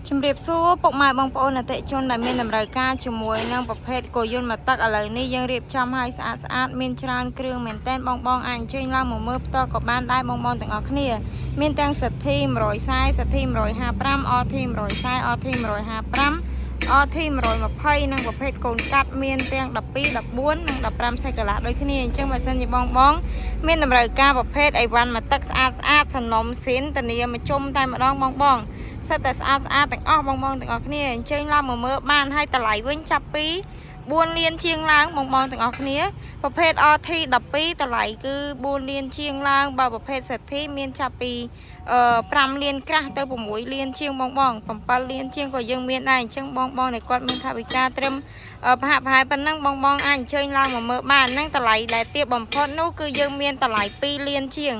ជំរាបសួរពុកម៉ែបងប្អូនអតិជនដែលមានតម្រូវការជាមួយនឹងប្រភេទគោយន្តមកទឹកឥឡូវនេះយើងរៀបចំឲ្យស្អាតមានច្រើនគ្រឿងមែនតែនបងអាចអញ្ជើញឡើងមកមើលផ្ទាល់ក៏បានដែរបងទាំងអស់គ្នាមានទាំងសិទ្ធិ140សិទ្ធិ155អធី140អធី155អធី120និងប្រភេទកូនកាត់មានទាំង12 14និង15សៃកាឡាដូចគ្នាអញ្ចឹងបើសិនជាបងមានតម្រូវការប្រភេទអីវ៉ាន់មកទឹកស្អាតសំណុំស៊ីនធានាមកជុំតែម្ដងបងសិតតែស្អាតទាំងអស់បងទាំងអស់គ្នាអញ្ជើញឡើងមកមើលបានហើយតម្លៃវិញចាប់ពី4លានជាងឡើងបងទាំងអស់គ្នាប្រភេទ RT 12តម្លៃគឺ4លានជាងឡើងបើប្រភេទសិទ្ធិមានចាប់ពី5លានក្រាស់ទៅ6លានជាងបង7លានជាងក៏យើងមានដែរអញ្ចឹងបងដែលគាត់មានថវិកាត្រឹមប្រហាក់ប្រហែលប៉ុណ្ណឹងបងអាចអញ្ជើញឡើងមកមើលបានហ្នឹងតម្លៃដែលទាបបំផុតនោះគឺយើងមានតម្លៃ2លានជាង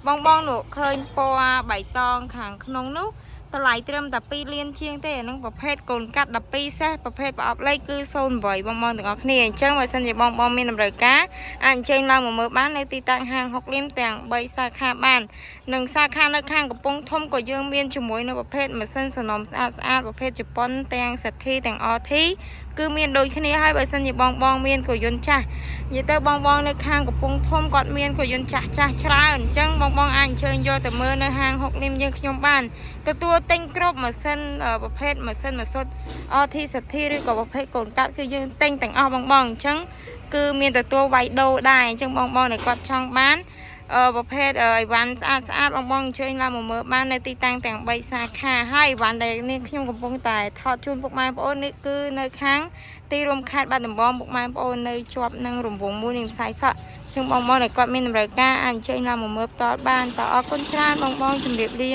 បងនោះឃើញពណ៌បៃតងខាងក្នុងនោះតម្លៃត្រឹមតែ2លានជាងទេអានឹងប្រភេទកូនកាត់12សេះប្រភេទប្រអប់លេខគឺ08បងទាំងអស់គ្នាអញ្ចឹងបើសិនជាបងមានតម្រូវការអាចអញ្ជើញឡើងមកមើលបាននៅទីតាំងហាងហុកលីមទាំង3សាខាបាននិងសាខានៅខាងកំពង់ធំក៏យើងមានជាមួយនៅប្រភេទម៉ាស៊ីនសំណុំស្អាតប្រភេទជប៉ុនទាំងសិទ្ធិទាំងអធីគឺមានដូចគ្នាហើយបើសិនជាបងមានកយន្តចាស់និយាយទៅបងនៅខាងកំពង់ធំគាត់មានកយន្តចាស់ច្រើនអញ្ចឹងបងអាចអញ្ជើញយកទៅមើលនៅហាងហុកលីមយើងខ្ញុំបានទទួលទិញគ្រប់ម៉ាស៊ីនប្រភេទម៉ាស៊ីនម៉ាស៊ុតអធីសិទ្ធិឬក៏ប្រភេទកូនកាត់គឺយើងទិញទាំងអស់បងអញ្ចឹងគឺមានទទួលវាយដូរដែរអញ្ចឹងបងដែលគាត់ចង់បានប្រភេទអីវ៉ាន់ស្អាតបងអញ្ជើញឡើងមកមើលបាននៅទីតាំងទាំង3សាខាហើយអីវ៉ាន់ដែលនេះខ្ញុំកំពុងតែថតជូនពុកម៉ែបងប្អូននេះគឺនៅខាងទីរួមខេត្តបាត់ដំបងពុកម៉ែបងប្អូននៅជាប់នឹងរង្វង់មួយនឹងផ្សាយសក់អញ្ចឹងបងដែលគាត់មានតម្រូវការអាចអញ្ជើញឡើងមកមើលផ្ទាល់បានតើអរគុណច្រើនបងជម្រាបលា